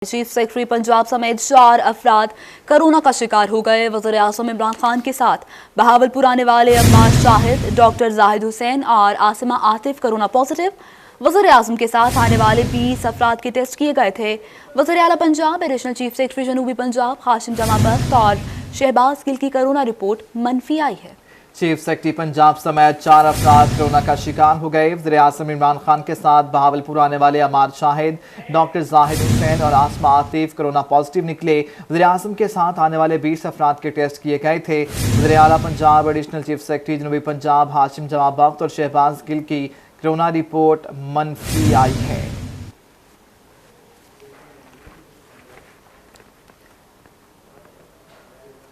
Chief secretary Punjab समेत 4 अफराद corona का शिकार हो गए। वज़ीर-ए-आज़म इमरान खान के साथ बहावलपुर आने वाले अम्मार शाहिद, डॉक्टर जाहिद हुसैन और आसिमा आतिफ कोरोना पॉजिटिव। वज़ीर-ए-आज़म के साथ आने वाले 20 अफराद के टेस्ट किए गए थे। वज़ीर आला पंजाब, एडिशनल चीफ सेक्रेटरी जनूबी पंजाब हाशिम जमां बख्त और शहबाज गिल की कोरोना रिपोर्ट मनफी आई है। चीफ सेक्रेटरी पंजाब समेत 4 अफराद कोरोना का शिकार हो गए। वज़ीर-ए-आज़म इमरान खान के साथ बहावलपुर आने वाले अम्मार शाहिद, डॉक्टर जाहिद हुसैन और आसिमा आतिफ कोरोना पॉजिटिव निकले। वज़ीर-ए-आज़म के साथ आने वाले 20 अफराद के टेस्ट किए गए थे। वज़ीर आला पंजाब, एडिशनल चीफ सेक्रेटरी जनूबी पंजाब हाशिम जमां बख्त और शहबाज गिल की कोरोना रिपोर्ट मनफी आई है।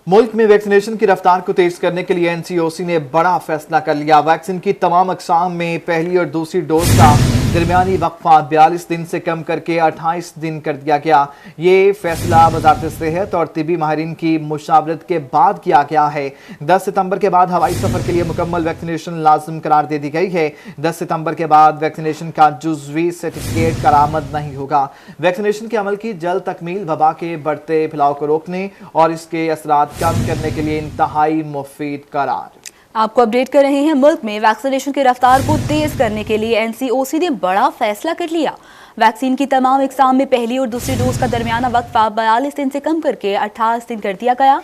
मुल्क में वैक्सीनेशन की रफ्तार को तेज करने के लिए NCOC ने बड़ा फैसला कर लिया। वैक्सीन की तमाम अक़साम में पहली और दूसरी डोज का दरमियानी वक्फा 42 दिन से कम करके 28 दिन कर दिया गया। ये फैसला वज़ारत सेहत और तिबी माहिरीन की मुशावरत के बाद किया गया है। 10 सितंबर के बाद हवाई सफ़र के लिए मुकम्मल वैक्सीनेशन लाजिम करार दे दी गई है। 10 सितंबर के बाद वैक्सीनेशन का जुज़वी सर्टिफिकेट करामद नहीं होगा। वैक्सीनेशन के अमल की जल्द तकमील वबा के बढ़ते फैलाव को रोकने और इसके असरात कम करने के लिए इंतहाई मुफीद करार। आपको अपडेट कर रहे हैं। मुल्क में वैक्सीनेशन की रफ्तार को तेज करने के लिए NCOC ने बड़ा फैसला कर लिया। वैक्सीन की तमाम इकसाम में पहली और दूसरी डोज का दरमियाना वक्फा 42 दिन से कम करके 28 दिन कर दिया गया।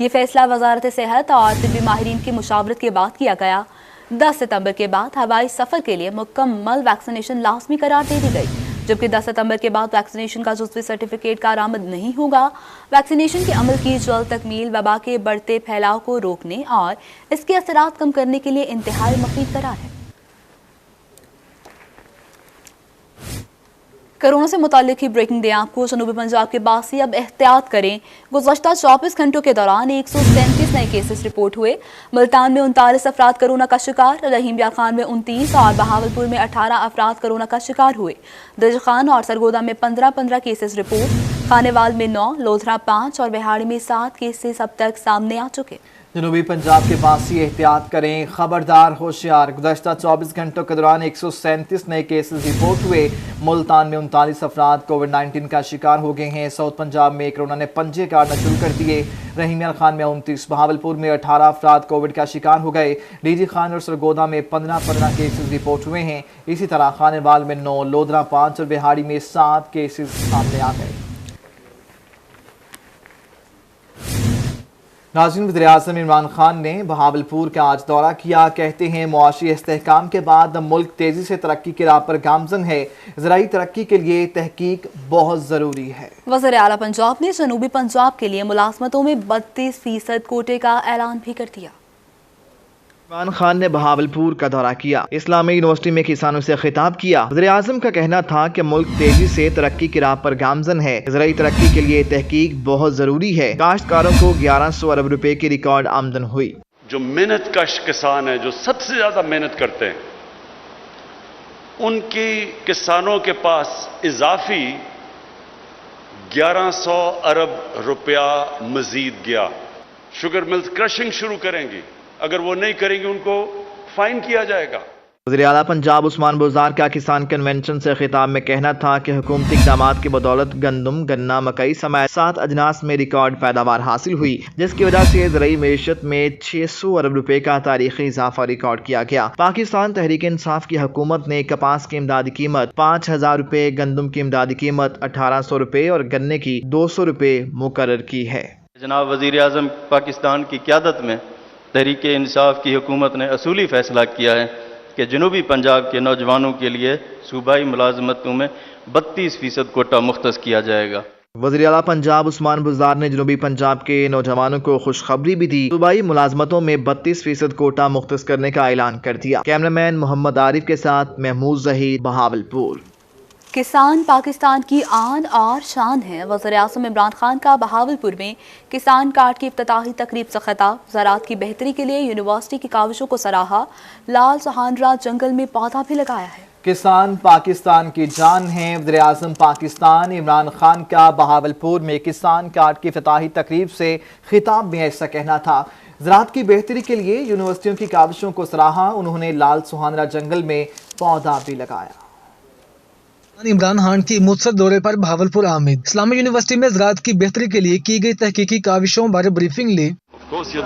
ये फैसला वजारत सेहत और तिब्बी माहिरीन की मुशावरत के बाद किया गया। 10 सितंबर के बाद हवाई सफर के लिए मुकम्मल वैक्सीनेशन लाजमी करार दे दी गई, जबकि 10 सितंबर के बाद वैक्सीनेशन का जुज़वी सर्टिफिकेट कारआमद नहीं होगा। वैक्सीनेशन के अमल की जल्द तकमील वबा के बढ़ते फैलाव को रोकने और इसके असरात कम करने के लिए इंतहाई मुफीद करार है। कोरोना से मुताल्लिक ही ब्रेकिंग दें आपको। जनूबी पंजाब के बासी अब एहतियात करें। गुज़श्ता 24 घंटों के दौरान 137 नए केसेस रिपोर्ट हुए। मुल्तान में 39 अफराद कोरोना का शिकार, रहीम यार खान में 29 और बहावलपुर में 18 अफराद कोरोना का शिकार हुए। दर्ज खान और सरगोदा में 15 केसेस रिपोर्ट, खानेवाल में 9, लोधरा 5 और बिहाड़ी में 7 केसेस अब तक सामने आ चुके। जनूबी पंजाब के बासी एहतियात करें, खबरदार होशियार। गुज़श्ता 24 घंटों के दौरान 137 नए केसेस रिपोर्ट हुए। मुल्तान में 39 अफराद कोविड-19 का शिकार हो गए हैं। साउथ पंजाब में कोरोना ने पंजे गाड़ना शुरू कर दिए। रहीम यार खान में 29, बहावलपुर में 18 अफराद कोविड का शिकार हो गए। डीजी खान और सरगोदा में 15 केसेस रिपोर्ट हुए हैं। इसी तरह खानेवाल में 9, लोधरा 5 और बिहाड़ी में 7 केसेस सामने आ गए। नाज़रीन, वज़ीर-ए-आज़म इमरान खान ने बहावलपुर का आज दौरा किया। कहते हैं मुआशी इस्तेहकाम के बाद मुल्क तेजी से तरक्की की राह पर गामज़न है। ज़राई तरक्की के लिए तहकीक बहुत ज़रूरी है। वज़ीर आला पंजाब ने जनूबी पंजाब के लिए मुलाज़मतों में 32% कोटे का ऐलान भी कर दिया। इमरान खान ने बहावलपुर का दौरा किया, इस्लामी यूनिवर्सिटी में किसानों से खिताब किया। वज़ीर-ए-आज़म का कहना था कि मुल्क तेजी से तरक्की की राह पर गामज़न है। ज़राई तरक्की के लिए तहकीक बहुत जरूरी है। काश्तकारों को 1100 अरब रुपए की रिकॉर्ड आमदन हुई। जो मेहनत कश किसान है, जो सबसे ज्यादा मेहनत करते हैं, उनकी किसानों के पास इजाफी 1100 अरब रुपया मजीद गया। शुगर मिल्स क्रशिंग शुरू करेंगी, अगर वो नहीं करेंगे उनको फाइन किया जाएगा। वज़ीर आला पंजाब उस्मान बुज़दार का किसान कन्वेंशन से खिताब में कहना था कि हुकूमती इक़दामात की बदौलत गंदम, गन्ना, मकई समेत 7 अजनास में रिकॉर्ड पैदावार हासिल हुई, जिसकी वजह से ज़राई मईशत में 600 अरब रुपए का तारीखी इजाफा रिकॉर्ड किया गया। पाकिस्तान तहरीक इंसाफ की हुकूमत ने कपास की इमदादी कीमत 5000 रुपए, गंदम की इमदादी कीमत 1800 रुपए और गन्ने की 200 रुपए मुकर्रर की है। जनाब वज़ीर आज़म पाकिस्तान की क़यादत में तहरीक इंसाफ की हुकूमत ने असूली फ़ैसला किया है कि जनूबी पंजाब के नौजवानों के लिए सूबाई मुलाजमतों में 32% कोटा मुख्तस किया जाएगा। वज़ीर आला पंजाब उस्मान बुज़दार ने जनूबी पंजाब के नौजवानों को खुशखबरी भी दी। सूबाई मुलाजमतों में 32% कोटा मुख्तस करने का ऐलान कर दिया। कैमरामैन मोहम्मद आरिफ के साथ महमूद ज़हीर, बहावलपुर। किसान पाकिस्तान की आन और शान है। वज़ीर-ए-आज़म इमरान खान का बहावलपुर में किसान कार्ड की इफ्तिताही तकरीब से खिताब। ज़राअत की बेहतरी के लिए यूनिवर्सिटी की काविशों को सराहा। लाल सुहानरा जंगल में पौधा भी लगाया है। किसान पाकिस्तान की जान है। वज़ीर-ए-आज़म पाकिस्तान इमरान खान का बहावलपुर में किसान कार्ड की इफ्तिताही तकरीब से खिताब में ऐसा कहना था। ज़राअत की बेहतरी के लिए यूनिवर्सिटियों की काविशों को सराहा। उन्होंने लाल सुहानरा जंगल में पौधा भी लगाया। इमरान खान की मुत्सर दौरे पर भावलपुर आमिद। इस्लामी यूनिवर्सिटी में ज़राअत की बेहतरी के लिए की गई तहकीकी काविशों बारे ब्रीफिंग ली। फ्यूचर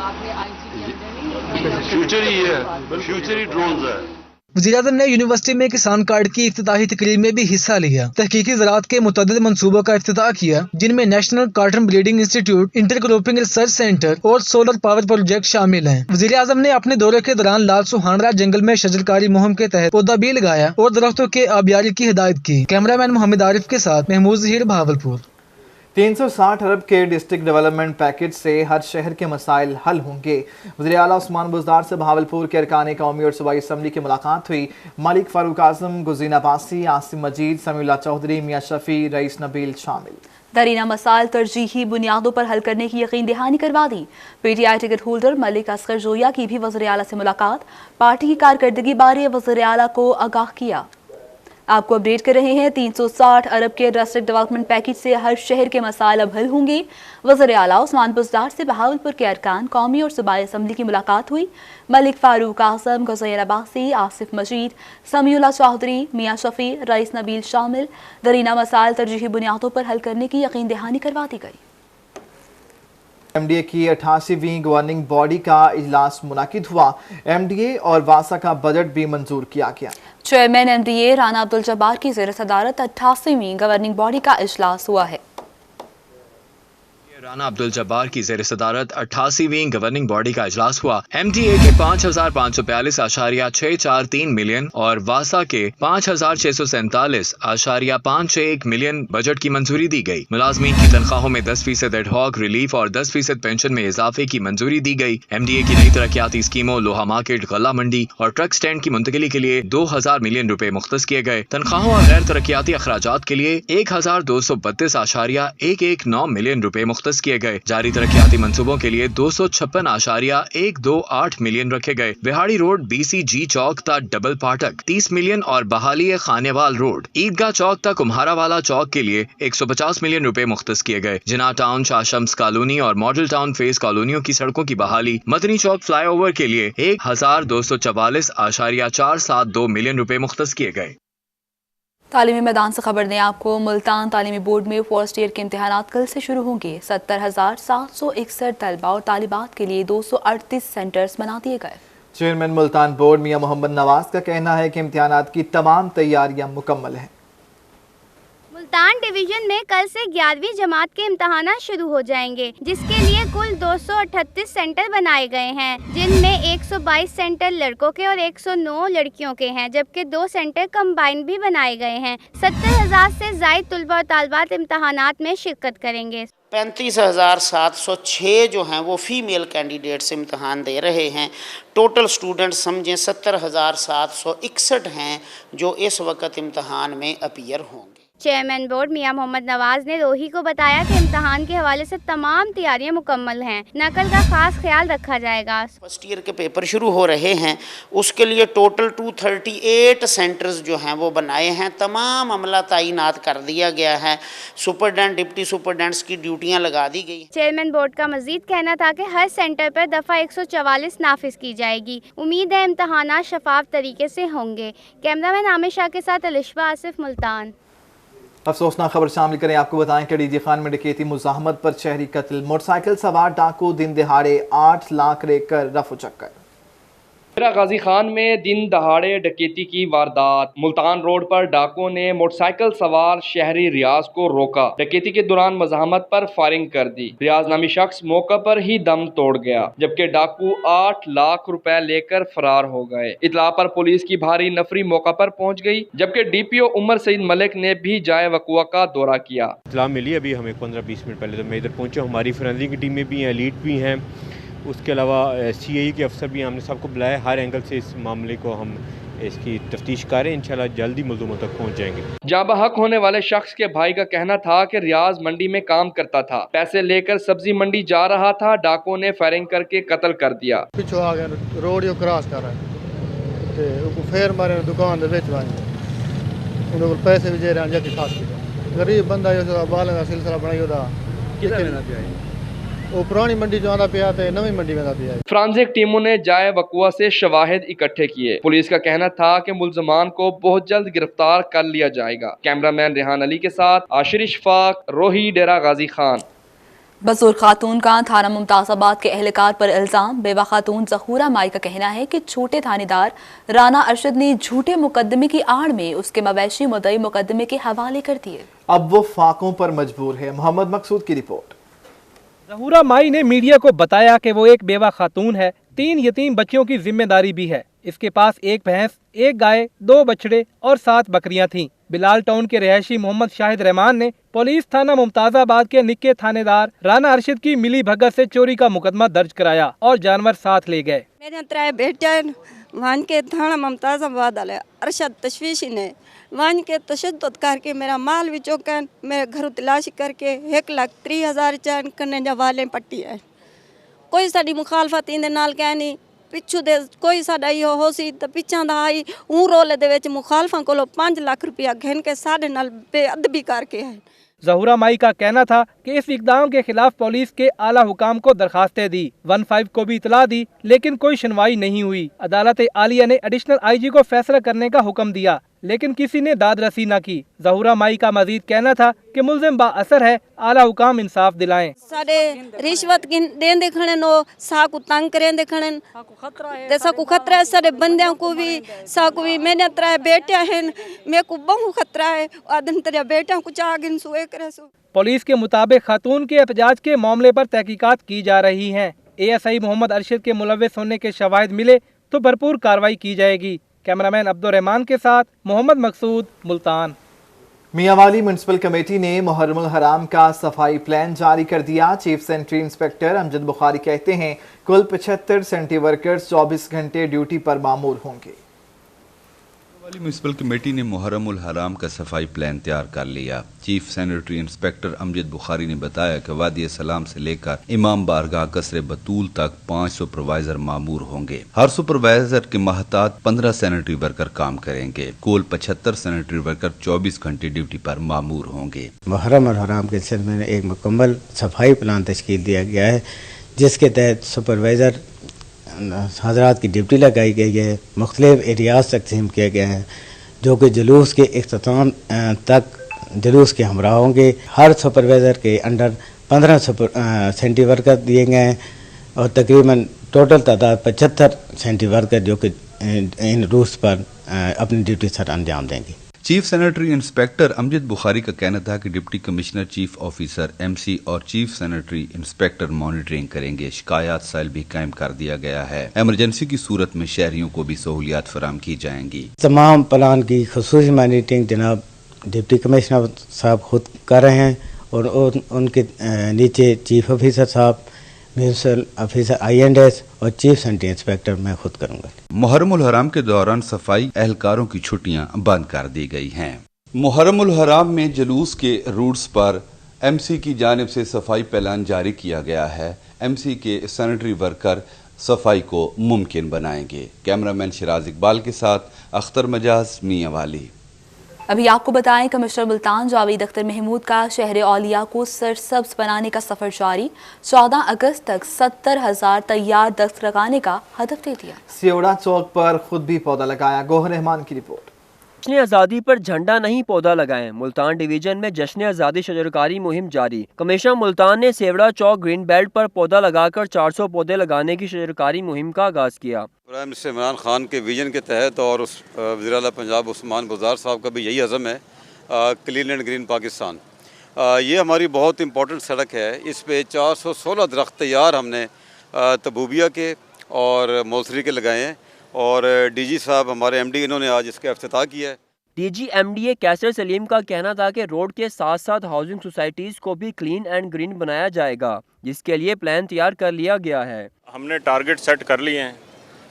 ही है, फ्यूचर ही ड्रोन्स है। वज़ीर-ए-आज़म ने यूनिवर्सिटी में किसान कार्ड की इफ्तिताही तकरीर में भी हिस्सा लिया। तहकीकी ज़राअत के मुतअद्दिद मंसूबों का इफ्तिताह किया, जिनमें national cotton breeding institute, intercropping research centre और सोलर पावर प्रोजेक्ट शामिल हैं। वज़ीर-ए-आज़म ने अपने दौरे के दौरान लाल सुहानरा जंगल में शजरकारी मुहिम के तहत पौधा भी लगाया और दरख्तों के आबियारी की हिदायत की। कैमरामैन मोहम्मद आरिफ के साथ महमूद ज़हीर, भावलपुर। 360 अरब के डिस्ट्रिक्ट डेवलपमेंट पैकेज से हर शहर के मसाइल हल होंगे। वज़ीर आला उस्मान बुज़दार से भावलपुर के अरकान कौमी और सूबाई असम्बली की मुलाकात हुई। मलिक फारूक आज़म, गुज़ीन अब्बासी, आसिम मजीद, समीउल्लाह चौधरी, मियां शफी, रईस नबील शामिल। दरीना मसाइल तरजीही बुनियादों पर हल करने की यकीन दहानी करवा दी। PTI ticket holder Malik Asghar Joya की भी वज़ीर आला से मुलाकात, पार्टी की कारकर्दगी बारे वज़ीर आला को आगाह किया। आपको अपडेट कर रहे हैं। 360 अरब के डिस्ट्रिक्ट डेवलपमेंट पैकेज से हर शहर के मसाइल अब हल होंगे। वज़ीर आला उस्मान बुज़दार से बहावलपुर के अरकान कौमी और सूबाई असम्बली की मुलाकात हुई। मलिक फारूक आज़म, गुज़ीन अब्बासी, आसिफ मजीद, समीउल्लाह चौधरी, मियां शफी, रईस नबील शामिल। दरीना मसाइल तरजीही बुनियादों पर हल करने की यकीन दहानी करवा दी गई। MDA की 88वीं गवर्निंग बॉडी का इजलास मुनाकिद हुआ। MDA और वासा का बजट भी मंजूर किया गया। चेयरमैन MDA राना अब्दुल जब्बार की ज़ेर सदारत 88वीं गवर्निंग बॉडी का इजलास हुआ है। राना अब्दुल जब्बार की ज़ेर सदारत 88वीं गवर्निंग बॉडी का इजलास हुआ। MDA के 5,542.643 मिलियन और वासा के 5,647.561 मिलियन बजट की मंजूरी दी गई। मुलाजमीन की तनख्वाहों में 10% एडहॉक रिलीफ और 10% पेंशन में इजाफे की मंजूरी दी गई। MDA की नई तरक्याती स्कीमों लोहा मार्केट, गला मंडी और ट्रक स्टैंड की मुंतकिली के लिए 2,000 मिलियन रुपए मुख्तस किए गए। तनख्वाहों और गैर तरक्याती अखराजात के लिए 1,232.119 मिलियन रुपए मुख्तस किए गए। जारी तरक्याती मंसूबों के लिए 256.128 मिलियन रखे गए। बिहाड़ी रोड BCG चौक तक डबल फाटक 30 मिलियन और बहाली खानेवाल रोड ईदगाह चौक तक कुम्हारावाला चौक के लिए 150 मिलियन रुपए मुख्तस किए गए। जिना टाउन, शाहशम्स कॉलोनी और मॉडल टाउन फेस कॉलोनियों की सड़कों की बहाली, मदनी चौक फ्लाईओवर के लिए 1,244.472 मिलियन रुपए मुख्तस किए गए। तालीमी मैदान से खबर दें आपको। मुल्तान तालीमी बोर्ड में फर्स्ट ईयर के इम्तिहानात कल से शुरू होंगे। 70,761 तलबा और तालिबात के लिए 238 सेंटर्स बना दिए गए। चेयरमैन मुल्तान बोर्ड मियां मोहम्मद नवाज का कहना है कि इम्तिहानात की तमाम तैयारियां मुकम्मल हैं। मुल्तान डिवीजन में कल से 11वीं जमात के इम्तहानात शुरू हो जाएंगे, जिसके लिए कुल 238 सेंटर बनाए गए हैं, जिनमें 122 सेंटर लड़कों के और 109 लड़कियों के हैं, जबकि 2 सेंटर कंबाइन भी बनाए गए हैं। 70,000 से ज़ायद तलबा और तालिबात इम्तहानात में शिरकत करेंगे। 35,706 जो हैं वो फ़ीमेल कैंडिडेट्स इम्तहान दे रहे हैं। टोटल स्टूडेंट समझें 70,761 हैं जो इस वक्त इम्तहान में अपीयर होंगे। चेयरमैन बोर्ड मियां मोहम्मद नवाज ने रोही को बताया कि इम्तहान के हवाले से तमाम तैयारियां मुकम्मल हैं। नकल का खास ख्याल रखा जाएगा। फर्स्ट ईयर के पेपर शुरू हो रहे हैं, उसके लिए टोटल 238 सेंटर्स जो हैं वो बनाए हैं। तमाम अमला तैनात कर दिया गया है। सुपरडेंट, डिप्टी सुपरडेंट्स की ड्यूटियाँ लगा दी गई। चेयरमैन बोर्ड का मजीद कहना था कि हर सेंटर पर दफ़ा 144 नाफिज की जाएगी। उम्मीद है इम्तहानात शफाफ तरीके से होंगे। कैमरामैन आमिर शाह के साथ अलिशबा आसिफ, मुल्तान। अफसोसनाक खबर शामिल करें। आपको बताएं कि डीजी खान में डकैती मुज़ाहमत पर शहरी कत्ल। मोटरसाइकिल सवार डाकू दिन दिहाड़े 8 लाख लेकर रफू चक्कर। गाजी खान में दिन दहाड़े डकैती की वारदात। मुल्तान रोड पर डाकुओं ने मोटरसाइकिल सवार शहरी रियाज को रोका। डकैती के दौरान मज़ाहमत पर फायरिंग कर दी। रियाज नामी शख्स मौके पर ही दम तोड़ गया, जबकि डाकू 8 लाख रुपए लेकर फरार हो गए। इतला पर पुलिस की भारी नफरी मौका पर पहुंच गई, जबकि DPO उमर सईद मलिक ने भी जाए वक़ुआ का दौरा किया। इतला मिली अभी हमें 15-20 मिनट पहले, तो मैं इधर पहुंचा। हमारी फॉरेंसिक की टीमें भी हैं, लीड भी हैं, उसके अलावा CAE के अफसर भी हैं। हमने सबको बुलाया। हर एंगल से इस मामले को हम इसकी तफ्तीश कर रहे हैं। इंशाल्लाह जल्दी मुल्ज़िमों तक पहुंच जाएंगे। जाबा हक होने वाले शख्स के भाई का कहना था कि रियाज मंडी में काम करता था, पैसे लेकर सब्जी मंडी जा रहा था। डाकुओं ने फायरिंग करके कत्ल कर दिया। पिछो आ गया, रोड यो क्रॉस कर रहा है ते उनको फेर मारे दुकान दे विच वांगे उन्होंने को पैसे भी दे रहे हैं। जाके खास गरीब बंदा जो बालन का सिलसिला बनाई ओदा कितना लेना पिया वो पुरानी मंडी जो आंदा पिया ते नवी मंडी में पिया। फ्रांसिक टीमों ने जाए वकुआ से शवाहिद इकट्ठे किए। पुलिस का कहना था कि मुल्जमान को बहुत जल्द गिरफ्तार कर लिया जाएगा। कैमरामैन रेहान अली के साथ आशिर इशफाक, रोही, डेरा गाजी खान। बसूर खातून का थाना मुमताज़ाबाद के एहलकार पर इल्जाम। बेवा खातून ज़हूरा माई का कहना है कि छोटे थानेदार राना अरशद ने झूठे मुकदमे की आड़ में उसके मवेशी मुद्दई मुकदमे के हवाले कर दिए। अब वो फाकों पर मजबूर है। मोहम्मद मकसूद की रिपोर्ट। ज़हूरा माई ने मीडिया को बताया कि वो एक बेवा खातून है, 3 यतीम बच्चियों की जिम्मेदारी भी है। इसके पास 1 भैंस, 1 गाय, 2 बछड़े और 7 बकरियां थीं। बिलाल टाउन के रहायशी मोहम्मद शाहिद रहमान ने पुलिस थाना मुमताज़ाबाद के निक्के थानेदार राना अरशद की मिली भगत से चोरी का मुकदमा दर्ज कराया और जानवर साथ ले गए। मेरे 3 बेटे वन के थाना मुमताज़ाबाद वाले अरशद तशवीशी ने वन के तशद्दुद करके मेरा माल भी चौकन, मेरे घर तलाशी करके 1,30,000 चैन करने जवाले पट्टी है। कोई साड़ी मुखालफत इंदे नाल कहनी पिछू दे कोई साडा इहो होसी तो पिछां दा आई ऊं रोले दे विच मुखालफां कोलों 5 लाख रुपया घिन के साडे नाल बेअदबी करके है। ज़हूरा माई का कहना था कि इस इक़दाम के खिलाफ पुलिस के आला हुकाम को दरखास्तें दी, 15 को भी इतला दी, लेकिन कोई सुनवाई नहीं हुई। अदालत आलिया ने एडिशनल IG को फैसला करने का हुक्म दिया, लेकिन किसी ने दाद रसी न की। ज़हूरा माई का मजीद कहना था कि मुल्जिम बाअसर है, आला हुकाम इंसाफ दिलाएं। साडे रिश्वत देंदे खड़े नो साकू तंग करेंदे खड़े ते साकू खतरा है, साडे बंदियां को भी साकू भी। मैंने 3 बेटे हैं, मेरे को बहुत खतरा है। आदम तेरे बेटा कुछ आगे सुए करे। पुलिस के मुताबिक खातून के एहतजाज के मामले पर तहकीकात की जा रही हैं। ASI मोहम्मद अरशद के मुलव्विस होने के शवाहिद मिले तो भरपूर कार्रवाई की जाएगी। कैमरामैन अब्दुर्रहमान के साथ मोहम्मद मकसूद, मुल्तान। मियांवाली म्युनिसिपल कमेटी ने मुहर्रमुल हराम का सफाई प्लान जारी कर दिया। Chief sanitary inspector Amjad Bukhari कहते हैं कुल 75 सैनिटरी वर्कर्स 24 घंटे ड्यूटी पर मामूर होंगे। म्युनिसिपल कमेटी ने मुहर्रमुल हराम का सफाई प्लान तैयार कर लिया। Chief sanitary inspector Amjad Bukhari ने बताया कि वादी सलाम से लेकर इमाम बारगाह कसरे बतूल तक 5 सुपरवाइजर मामूर होंगे। हर सुपरवाइजर के महतात 15 सैनिटरी वर्कर काम करेंगे। कुल 75 सैनिटरी वर्कर 24 घंटे ड्यूटी पर मामूर होंगे। मुहर्रमुल हराम के सिलसिले में एक मुकम्मल सफाई प्लान तश्कील दिया गया है, जिसके तहत सुपरवाइजर हजरात की ड्यूटी लगाई गई है। मुख्तलिफ एरियाज तकसीम किए गए हैं, जो कि जुलूस के इख्तिताम तक जुलूस के हमरा होंगे। हर सुपरवाइज़र के अंडर 15 सैनिटरी वर्कर दिए गए हैं और तकरीबन टोटल तादाद 75 सैनिटरी वर्कर जो कि इन रूट्स पर अपनी ड्यूटी सर अंजाम देंगे। Chief sanitary inspector Amjad Bukhari का कहना था कि deputy commissioner, chief officer, MC और चीफ सैनिटरी इंस्पेक्टर मॉनिटरिंग करेंगे। शिकायत सेल भी कायम कर दिया गया है। इमरजेंसी की सूरत में शहरियों को भी सहूलियात फराहम की जाएंगी। तमाम प्लान की खुसूसी मॉनिटरिंग जनाब डिप्टी कमिश्नर साहब खुद कर रहे हैं और उनके नीचे चीफ ऑफिसर साहब, म्युनिसिपल ऑफिसर I&S और चीफ सैनिटरी इंस्पेक्टर मैं खुद करूंगा। मुहर्रमुल हराम के दौरान सफाई एहलकारों की छुट्टियां बंद कर दी गई हैं। मुहर्रमुल हराम में जुलूस के रूट्स पर MC की जानिब से सफाई प्लान जारी किया गया है। MC के सैनिटरी वर्कर सफाई को मुमकिन बनाएंगे। कैमरामैन शिराज इकबाल के साथ अख्तर मजाज, मियांवाली। अभी आपको बताएं कमिश्नर मुल्तान जावेद अख्तर महमूद का शहर औलिया को सरसब्ज बनाने का सफर जारी। 14 अगस्त तक 70,000 तैयार दरख्त लगाने का हदफ दे दिया। सियोड़ा चौक पर खुद भी पौधा लगाया। गोहर रहमान की रिपोर्ट। जश्न आज़ादी पर झंडा नहीं पौधा लगाएं। मुल्तान डिवीजन में जश्न आज़ादी शजरकारी मुहिम जारी। कमिश्नर मुल्तान ने सेवड़ा चौक ग्रीन बेल्ट पर पौधा लगाकर 400 पौधे लगाने की शजरकारी मुहिम का आगाज किया। प्राइम मिनिस्टर इमरान खान के विजन के तहत और वज़ीर आला पंजाब उस्मान बुज़दार साहब का भी यही अज़म है, क्लीन एंड ग्रीन पाकिस्तान। ये हमारी बहुत इंपॉर्टेंट सड़क है। इस पे 416 दरख्त तैयार हमने तबूबिया के और मौसरी के लगाए हैं और DG साहब हमारे MD इन्होंने आज इसका इफ्तिताह किया है। DG MDA कैसर सलीम का कहना था कि रोड के साथ साथ हाउसिंग सोसाइटीज़ को भी क्लीन एंड ग्रीन बनाया जाएगा, जिसके लिए प्लान तैयार कर लिया गया है। हमने टारगेट सेट कर लिए हैं।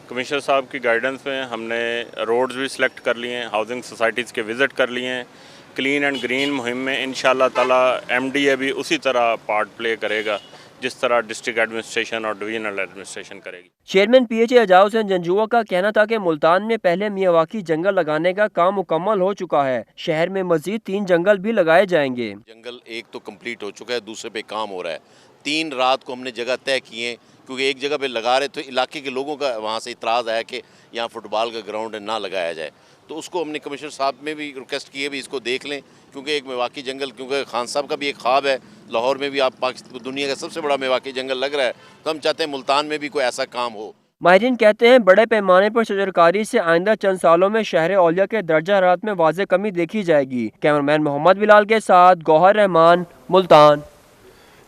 कमिश्नर साहब की गाइडेंस में हमने रोड्स भी सिलेक्ट कर लिए हैं, हाउसिंग सोसाइटीज़ के विज़िट कर लिए हैं। क्लीन एंड ग्रीन मुहिम में इंशाअल्लाह ताला MDA भी उसी तरह पार्ट प्ले करेगा जिस तरह डिस्ट्रिक्ट एडमिनिस्ट्रेशन और डिवीजनल एडमिनिस्ट्रेशन करेगी। चेयरमैन PHA एजाज हुसैन जंजुआ का कहना था कि मुल्तान में पहले मियावाकी जंगल लगाने का काम मुकम्मल हो चुका है। शहर में मजीद 3 जंगल भी लगाए जाएंगे। जंगल एक तो कंप्लीट हो चुका है, दूसरे पे काम हो रहा है। 3 रात को हमने जगह तय किए, क्योंकि एक जगह पे लगा रहे तो इलाके के लोगों का वहाँ से इतराज़ आया कि यहाँ फुटबॉल का ग्राउंड ना लगाया जाए, तो उसको हमने कमिश्नर साहब में भी रिक्वेस्ट की है भी इसको देख लें, क्योंकि एक मेवाकी जंगल, क्योंकि खान साहब का भी एक ख्वाब है लाहौर में भी आप पाकिस्तान दुनिया का सबसे बड़ा मेवाकी जंगल लग रहा है, तो हम चाहते हैं मुल्तान में भी कोई ऐसा काम हो। माहिरीन कहते हैं बड़े पैमाने पर शजरकारी से आइंदा चंद सालों में शहर औलिया के दर्जा हरारत में वाज़ेह कमी देखी जाएगी। कैमरामैन मोहम्मद बिलाल के साथ गौहर रहमान, मुल्तान।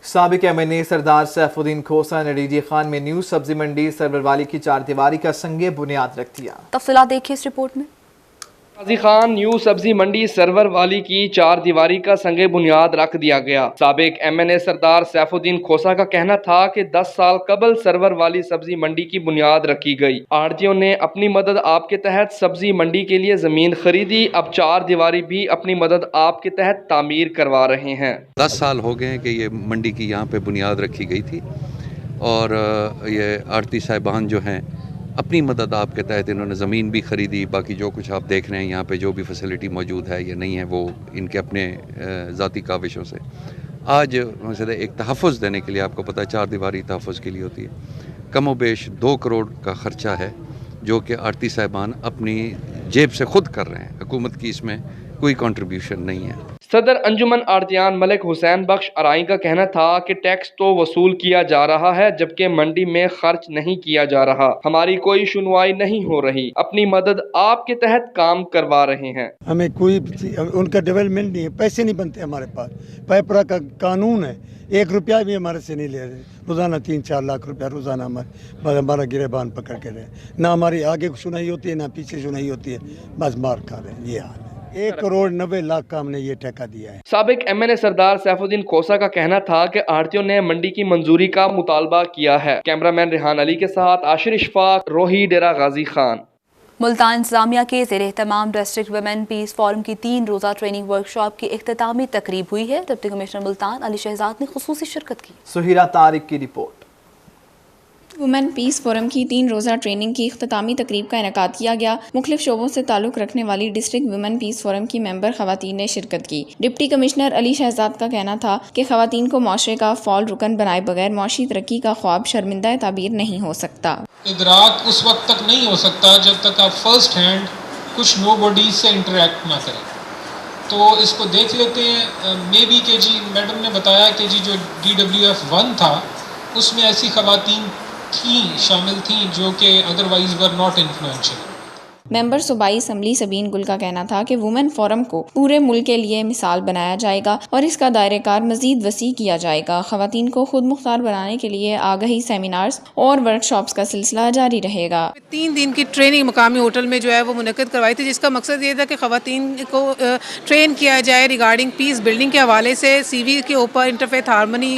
साबिक MNA सरदार सैफुद्दीन खोसा ने डीजे खान में न्यू सब्जी मंडी सरवरवाली की 4 दीवारी का संगे बुनियाद रख दिया। तफसीलात देखिए इस रिपोर्ट में। गाजी खान न्यू सब्जी मंडी सरवर वाली की 4 दीवारी का संगे बुनियाद रख दिया गया। साबिक MNA सरदार सैफुद्दीन खोसा का कहना था कि 10 साल कबल सरवर वाली सब्जी मंडी की बुनियाद रखी गई। आढ़तियों ने अपनी मदद आपके तहत सब्जी मंडी के लिए जमीन खरीदी, अब 4 दीवारी भी अपनी मदद आपके तहत तामीर करवा रहे हैं। 10 साल हो गए हैं कि ये मंडी की यहाँ पे बुनियाद रखी गई थी, और ये आढ़ती साहिबान जो हैं अपनी मदद आपके तहत इन्होंने ज़मीन भी ख़रीदी। बाकी जो कुछ आप देख रहे हैं यहाँ पे जो भी फैसिलिटी मौजूद है या नहीं है, वो इनके अपने ज़ाती काविशों से। आज मसला एक तहफ़्फ़ुज़ देने के लिए, आपको पता है 4 दीवारी तहफ़्फ़ुज़ के लिए होती है, कम व बेश 2 करोड़ का ख़र्चा है, जो कि आढ़ती साहिबान अपनी जेब से ख़ुद कर रहे हैं। हुकूमत की इसमें कोई कंट्रीब्यूशन नहीं है। सदर अंजुमन आर्तियान मलिक हुसैन बख्श अराई का कहना था कि टैक्स तो वसूल किया जा रहा है, जबकि मंडी में खर्च नहीं किया जा रहा। हमारी कोई सुनवाई नहीं हो रही, अपनी मदद आपके तहत काम करवा रहे हैं। हमें कोई उनका डेवलपमेंट नहीं है, पैसे नहीं बनते हमारे पास। पैपरा का कानून है, 1 रुपया भी हमारे से नहीं ले रहे। रोज़ाना 3-4 लाख रुपया रोज़ाना हमारा गिरेबान पकड़ के रहे। ना हमारी आगे सुनाई होती है, ना पीछे सुनाई होती है, बस मार खा रहे हैं। ये हाल है। 1 करोड़ 90 लाख का हमने ये ठेका दिया है। साबिक MNA सरदार सैफुद्दीन खोसा का कहना था कि आढ़तियों ने मंडी की मंजूरी का मुतालबा किया है। कैमरामैन रिहान अली के साथ आशिर इशफाक, रोही, डेरा गाजी खान। मुल्तान इंतजामिया के ज़ेरे एहतमाम डिस्ट्रिक्ट वुमेन पीस फोरम की 3 रोज़ा ट्रेनिंग वर्कशॉप की इख्तितामी तकरीब हुई है। डिप्टी कमिश्नर मुल्तान अली शहजाद ने खुसूसी शिरकत की। सुहिरा तारिक की रिपोर्ट। वुमेन पीस फोरम की 3 रोज़ा ट्रेनिंग की इख्तितामी तकरीब का इनेकाद किया गया। मुख्तलिफ शोबों से ताल्लुक़ रखने वाली डिस्ट्रिक्ट वुमेन पीस फोरम की मेंबर ख़वातीन ने शिरकत की। डिप्टी कमिश्नर अली शहजाद का कहना था कि ख़वातीन को माशरे का फ़ॉल रुकन बनाए बगैर माशी तरक्की का ख्वाब शर्मिंदा ताबीर नहीं हो सकता। इदराक उस वक्त तक नहीं हो सकता जब तक आप फर्स्ट हैंड कुछ नो बॉडीज से इंटरेक्ट ना करें। तो इसको देख लेते हैं। मे बी के जी मैडम ने बताया कि जी जो DWF 1 था उसमें ऐसी ख़वातीन शामिल थी जो कि otherwise were not influential. Member सूबाई असम्बली सबीन गुल का कहना था कि वुमेन फोरम को पूरे मुल्क के लिए मिसाल बनाया जाएगा और इसका दायरेकार मजीद वसी किया जाएगा। ख़वातीन को खुद मुख्तार बनाने के लिए आगाही सेमिनार्स और वर्कशॉप्स का सिलसिला जारी रहेगा। 3 दिन की ट्रेनिंग मकामी होटल में जो है वो मुनक़्क़द करवाई थी, जिसका मकसद ये था कि ख़वातीन को ट्रेन किया जाए रिगार्डिंग पीस बिल्डिंग के हवाले से, CV के ऊपर इंटरफेथ हारमनी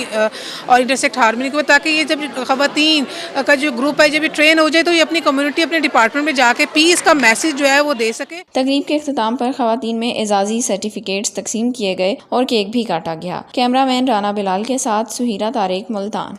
और इंटरसेक्ट हारमनी के ऊपर, ताकि ये जब ख़वातीन का जो ग्रुप है जब ये ट्रेन हो जाए तो ये अपनी कम्युनिटी अपने डिपार्टमेंट में जाके पीस का मैसेज जो है वो दे सके। तकरीब के इख्तिताम पर ख़वातीन में एजाज़ी सर्टिफिकेट्स तकसीम किए गए और केक भी काटा गया। कैमरामैन राना बिलाल के साथ सुहिरा तारिक, मुल्तान।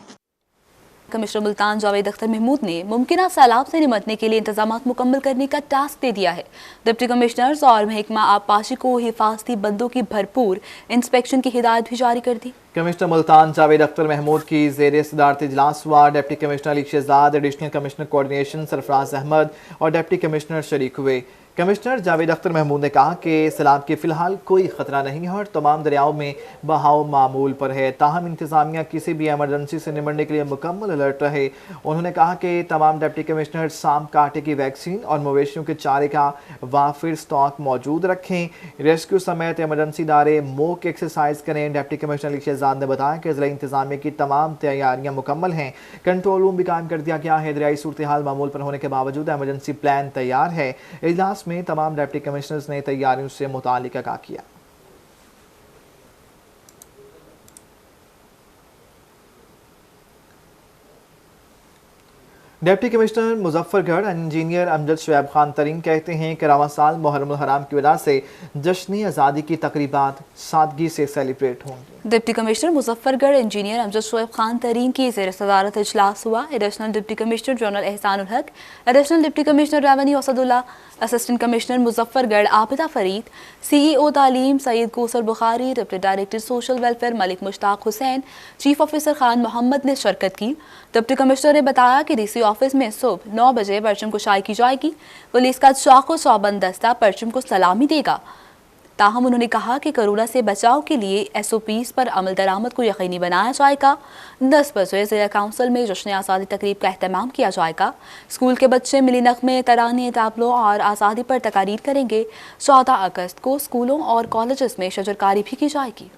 कमिश्नर मुल्तान जावेद अख्तर महमूद ने मुमकिना सैलाब से निमटने के लिए इंतजामात मुकम्मल करने का टास्क दे दिया है। डिप्टी कमिश्नर्स और महकमा आबपाशी को हिफाजती बंदों की भरपूर इंस्पेक्शन की हिदायत भी जारी कर दी। कमिश्नर मुल्तान जावेद अख्तर महमूद की ज़ेरे सदारत इजलास हुआ। Deputy commissioner Ali Shahzad, additional commissioner coordination Sarfraz Ahmad और डिप्टी कमिश्नर शरीक हुए। कमिश्नर जावेद अख्तर महमूद ने कहा कि सैलाब के फ़िलहाल कोई ख़तरा नहीं है और तमाम दरियाओं में बहाव मामूल पर है, ताहम इंतज़ामिया किसी भी एमरजेंसी से निपटने के लिए मुकम्मल अलर्ट रहे। उन्होंने कहा कि तमाम डिप्टी कमिश्नर सांप कांटे की वैक्सीन और मवेशियों के चारे का वाफिर स्टॉक मौजूद रखें। रेस्क्यू समेत एमरजेंसी इदारे मॉक एक्सरसाइज करें। डिप्टी कमिश्नर अली शहजाद ने बताया कि ज़िला इंतज़ामिया की तमाम तैयारियाँ मुकम्मल हैं। कंट्रोल रूम भी कायम कर दिया गया है। दरियाई सूरत हाल मामूल पर होने के बावजूद एमरजेंसी प्लान तैयार है। इजलास में तमाम डिप्टी कमिश्नर्स ने तैयारियों से मुतालिक आगाह किया। Deputy commissioner Muzaffargarh engineer Amjad Shoaib Khan Tareen कहते हैं कि रवां साल मुहर्रम हराम की वजह से जश्न आज़ादी की तकरीबात सादगी से सेलिब्रेट होंगी। Deputy commissioner Muzaffargarh engineer Amjad Shoaib Khan Tareen की ज़ेर सदारत इजलास हुआ। Additional deputy commissioner general Ehsanul Haq, additional deputy commissioner revenue Asadullah, assistant commissioner Muzaffargarh Abida Farid, CEO तालीम Saeed Kausar Bukhari, deputy director social welfare Malik Mushtaq Hussain, chief officer Khan Mohammad ने शिरकत की। डिप्टी कमिश्नर ने बताया कि DC ऑफिस में सुबह 9 बजे परचम कुशाई की जाएगी। पुलिस का चाको चौबंद दस्ता परचम को सलामी देगा। ताहम उन्होंने कहा कि कोरोना से बचाव के लिए SOPs पर अमल दरामद को यकीनी बनाया जाएगा। 10 बजे ज़िला काउंसिल में जश्न आज़ादी तकरीब का एहतमाम किया जाएगा। स्कूल के बच्चे मिली नग़मे, तराने, ताबलो और आज़ादी पर तकारीर करेंगे। 14 अगस्त को स्कूलों और कॉलेजेस में शजरकारी भी की जाएगी।